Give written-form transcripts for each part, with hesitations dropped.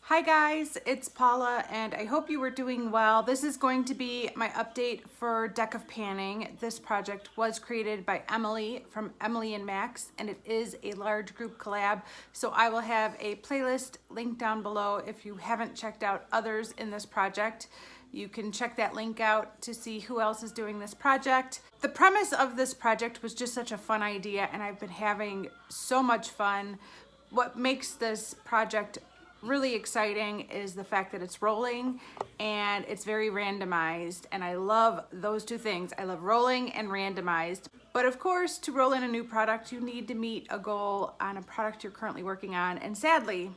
Hi guys, it's Paula and I hope you were doing well. This is going to be my update for Deck of Panning. This project was created by Emily from Emilynmax and it is a large group collab. So I will have a playlist linked down below if you haven't checked out others in this project. You can check that link out to see who else is doing this project. The premise of this project was just such a fun idea and I've been having so much fun. What makes this project really exciting is the fact that it's rolling and it's very randomized, and I love those two things. I love rolling and randomized. But of course, to roll in a new product, you need to meet a goal on a product you're currently working on, and sadly,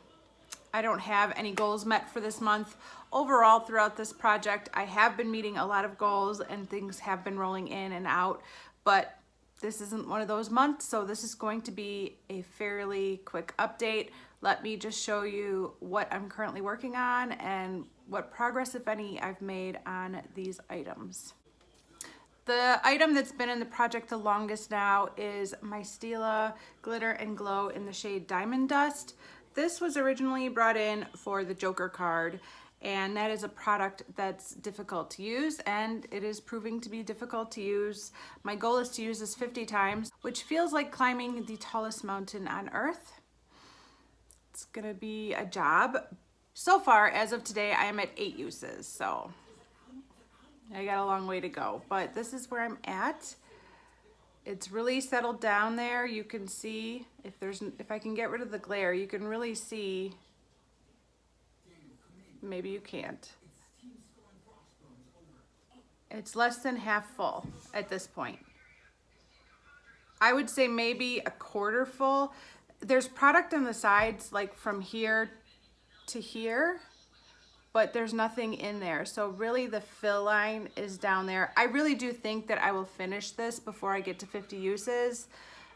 I don't have any goals met for this month. Overall, throughout this project, I have been meeting a lot of goals and things have been rolling in and out, but this isn't one of those months, so this is going to be a fairly quick update. Let me just show you what I'm currently working on and what progress, if any, I've made on these items. The item that's been in the project the longest now is my Stila Glitter and Glow in the shade Diamond Dust. This was originally brought in for the Joker card, and that is a product that's difficult to use, and it is proving to be difficult to use. My goal is to use this 50 times, which feels like climbing the tallest mountain on earth. It's gonna be a job. So far, as of today, I am at 8 uses, so I got a long way to go, but this is where I'm at. It's really settled down there. You can see, if I can get rid of the glare, you can really see. Maybe you can't. It's less than half full at this point. I would say maybe a quarter full. There's product on the sides, like from here to here, but there's nothing in there. So really the fill line is down there. I really do think that I will finish this before I get to 50 uses,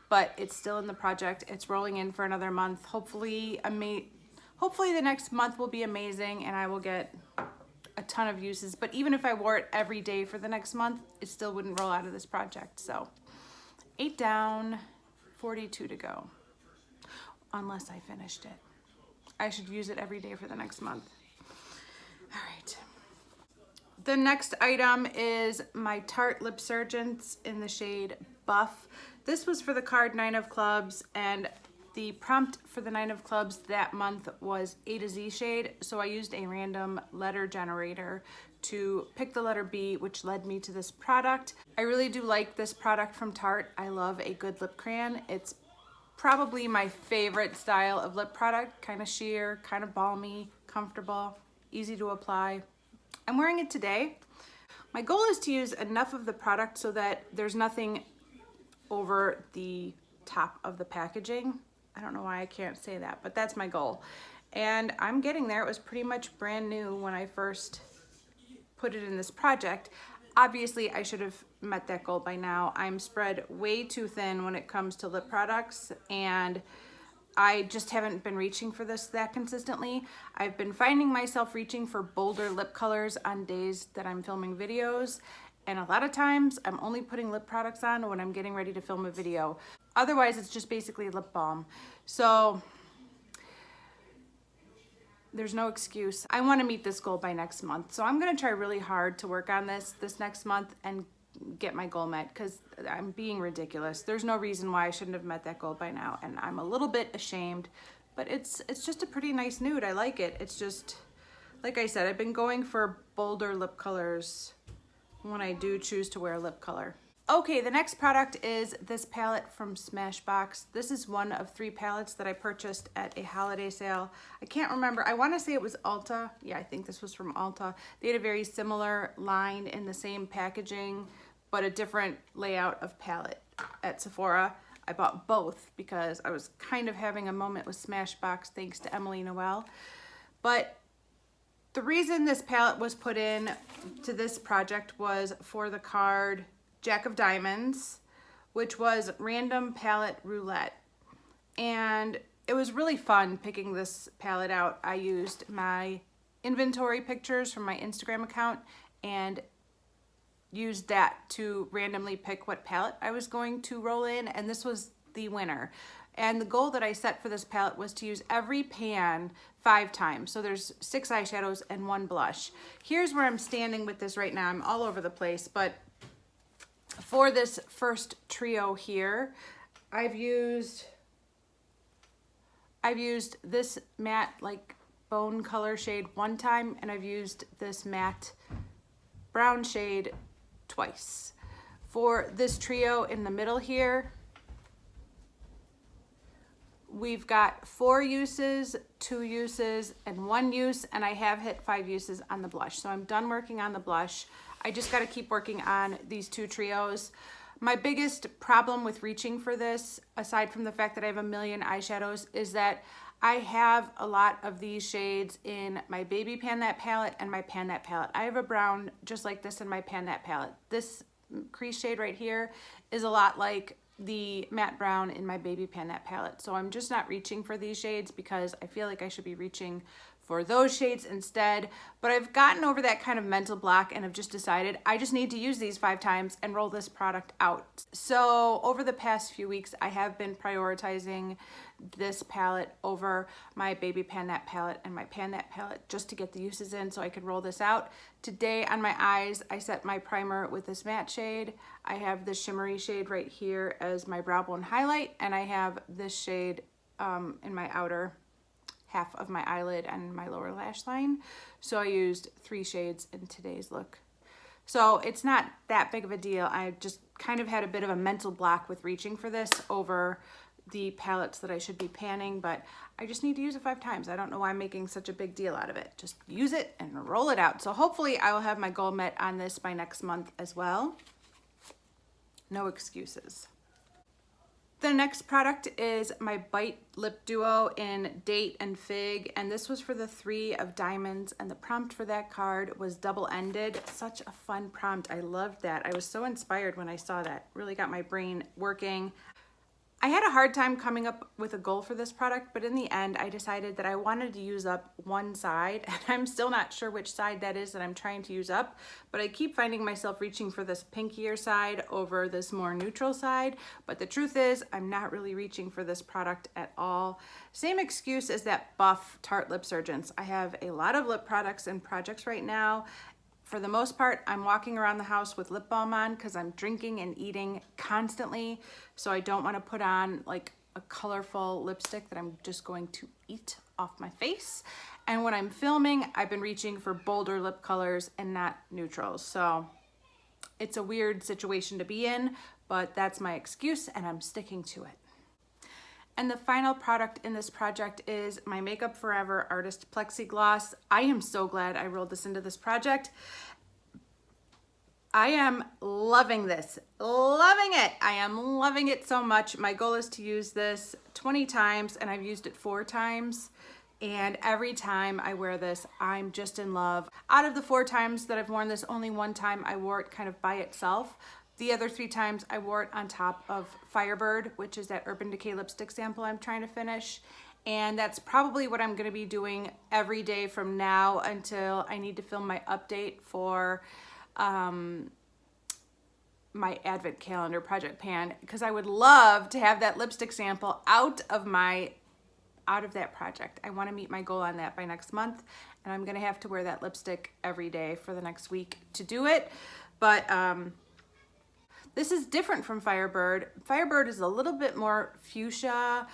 but it's still in the project. It's rolling in for another month. Hopefully the next month will be amazing and I will get a ton of uses. But even if I wore it every day for the next month, it still wouldn't roll out of this project. So 8 down, 42 to go. Unless I finished it. I should use it every day for the next month. All right. The next item is my Tarte Lip Surgeons in the shade Buff. This was for the card 9 of Clubs, and the prompt for the 9 of Clubs that month was A to Z shade, so I used a random letter generator to pick the letter B, which led me to this product. I really do like this product from Tarte. I love a good lip crayon. It's probably my favorite style of lip product, kind of sheer, kind of balmy, comfortable, easy to apply. I'm wearing it today. My goal is to use enough of the product so that there's nothing over the top of the packaging. I don't know why I can't say that, but that's my goal. And I'm getting there. It was pretty much brand new when I first put it in this project. Obviously, I should have met that goal by now. I'm spread way too thin when it comes to lip products, and I just haven't been reaching for this that consistently. I've been finding myself reaching for bolder lip colors on days that I'm filming videos, and a lot of times I'm only putting lip products on when I'm getting ready to film a video. Otherwise, it's just basically lip balm. So there's no excuse. I want to meet this goal by next month. So I'm going to try really hard to work on this next month and get my goal met, because I'm being ridiculous. There's no reason why I shouldn't have met that goal by now, and I'm a little bit ashamed, but it's just a pretty nice nude. I like it. It's just, like I said, I've been going for bolder lip colors when I do choose to wear lip color. Okay, the next product is this palette from Smashbox. This is one of 3 palettes that I purchased at a holiday sale. I can't remember. I want to say it was Ulta. Yeah, I think this was from Ulta. They had a very similar line in the same packaging, but a different layout of palette at Sephora. I bought both because I was kind of having a moment with Smashbox thanks to Emily Noel. But the reason this palette was put in to this project was for the card Jack of Diamonds, which was random palette roulette. And it was really fun picking this palette out. I used my inventory pictures from my Instagram account and used that to randomly pick what palette I was going to roll in, and this was the winner. And the goal that I set for this palette was to use every pan 5 times. So there's 6 eyeshadows and 1 blush. Here's where I'm standing with this right now. I'm all over the place, but for this first trio here, I've used this matte like bone color shade 1 time, and I've used this matte brown shade twice. For this trio in the middle here, we've got 4 uses, 2 uses, and 1 use, and I have hit 5 uses on the blush. So I'm done working on the blush. I just gotta keep working on these 2 trios. My biggest problem with reaching for this, aside from the fact that I have a million eyeshadows, is that I have a lot of these shades in my Baby Pan That palette and my Pan That palette. I have a brown just like this in my Pan That palette. This crease shade right here is a lot like the matte brown in my Baby Pan That palette. So I'm just not reaching for these shades because I feel like I should be reaching for those shades instead. But I've gotten over that kind of mental block and have just decided I just need to use these 5 times and roll this product out. So over the past few weeks, I have been prioritizing this palette over my Baby Pan That palette and my Pan That palette just to get the uses in so I could roll this out. Today on my eyes, I set my primer with this matte shade. I have this shimmery shade right here as my brow bone highlight, and I have this shade in my outer half of my eyelid and my lower lash line. So I used 3 shades in today's look. So it's not that big of a deal. I just kind of had a bit of a mental block with reaching for this over the palettes that I should be panning, but I just need to use it 5 times. I don't know why I'm making such a big deal out of it. Just use it and roll it out. So hopefully I will have my goal met on this by next month as well. No excuses. The next product is my Bite Lip Duo in Date and Fig, and this was for the 3 of diamonds, and the prompt for that card was double-ended. Such a fun prompt. I loved that. I was so inspired when I saw that. Really got my brain working. I had a hard time coming up with a goal for this product, but in the end, I decided that I wanted to use up one side, and I'm still not sure which side that is that I'm trying to use up, but I keep finding myself reaching for this pinkier side over this more neutral side, but the truth is, I'm not really reaching for this product at all. Same excuse as that Buff Tarte Lip Surgeons. I have a lot of lip products and projects right now. For the most part, I'm walking around the house with lip balm on because I'm drinking and eating constantly. So I don't want to put on like a colorful lipstick that I'm just going to eat off my face. And when I'm filming, I've been reaching for bolder lip colors and not neutrals. So it's a weird situation to be in, but that's my excuse and I'm sticking to it. And the final product in this project is my Makeup Forever Artist Plexi Gloss. I am so glad I rolled this into this project. I am loving this, loving it. I am loving it so much. My goal is to use this 20 times and I've used it 4 times. And every time I wear this, I'm just in love. Out of the 4 times that I've worn this, only 1 time I wore it kind of by itself. The other 3 times I wore it on top of Firebird, which is that Urban Decay lipstick sample I'm trying to finish. And that's probably what I'm gonna be doing every day from now until I need to film my update for my Advent Calendar Project Pan, because I would love to have that lipstick sample out of that project. I wanna meet my goal on that by next month, and I'm gonna have to wear that lipstick every day for the next week to do it. But this is different from Firebird. Firebird is a little bit more fuchsia,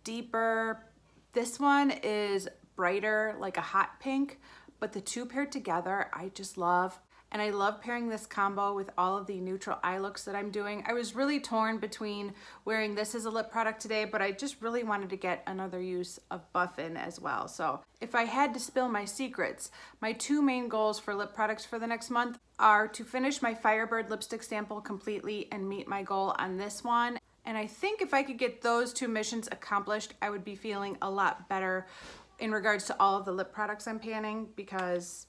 deeper. This one is brighter, like a hot pink, but the 2 paired together, I just love. And I love pairing this combo with all of the neutral eye looks that I'm doing. I was really torn between wearing this as a lip product today, but I just really wanted to get another use of Buff in as well. So if I had to spill my secrets, my 2 main goals for lip products for the next month are to finish my Firebird lipstick sample completely and meet my goal on this one. And I think if I could get those 2 missions accomplished, I would be feeling a lot better in regards to all of the lip products I'm panning, because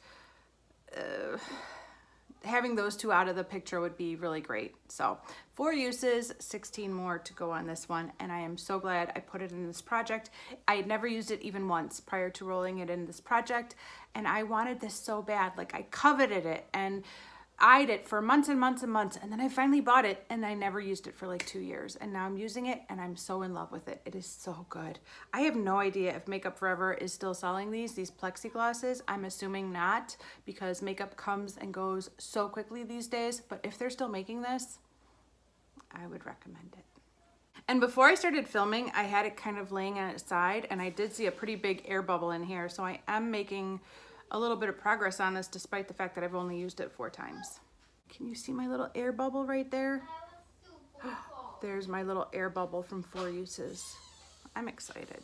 having those 2 out of the picture would be really great. So 4 uses, 16 more to go on this one, and I am so glad I put it in this project. I had never used it even once prior to rolling it in this project, and I wanted this so bad. Like, I coveted it, and eyed it for months and months and months, and then I finally bought it, and I never used it for like 2 years, and now I'm using it, and I'm so in love with it. It is so good. I have no idea if Makeup Forever is still selling these plexiglasses. I'm assuming not, because makeup comes and goes so quickly these days, but if they're still making this, I would recommend it. And before I started filming, I had it kind of laying on its side, and I did see a pretty big air bubble in here, so I am making a little bit of progress on this despite the fact that I've only used it 4 times. Can you see my little air bubble right there? There's my little air bubble from 4 uses. I'm excited.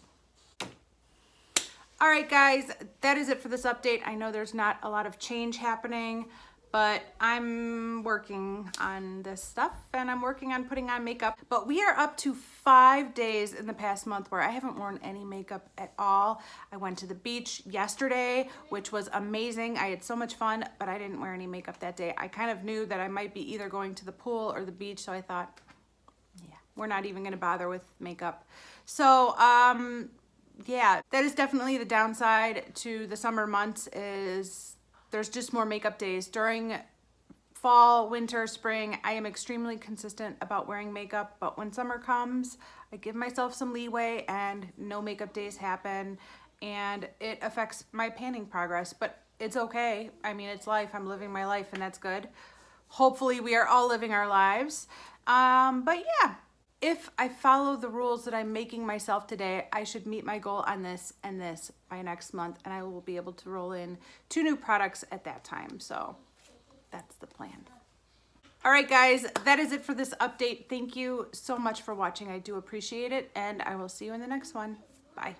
All right, guys, that is it for this update. I know there's not a lot of change happening, but I'm working on this stuff, and I'm working on putting on makeup. But we are up to 5 days in the past month where I haven't worn any makeup at all. I went to the beach yesterday, which was amazing. I had so much fun, but I didn't wear any makeup that day. I kind of knew that I might be either going to the pool or the beach, so I thought, yeah, we're not even gonna bother with makeup. So, yeah, that is definitely the downside to the summer months, is there's just more makeup days. During fall, winter, spring, I am extremely consistent about wearing makeup, but when summer comes, I give myself some leeway and no makeup days happen, and it affects my painting progress, but it's okay. I mean, it's life. I'm living my life, and that's good. Hopefully we are all living our lives. But yeah, if I follow the rules that I'm making myself today, I should meet my goal on this and this by next month, and I will be able to roll in 2 new products at that time. So that's the plan. All right, guys, that is it for this update. Thank you so much for watching. I do appreciate it, and I will see you in the next one. Bye.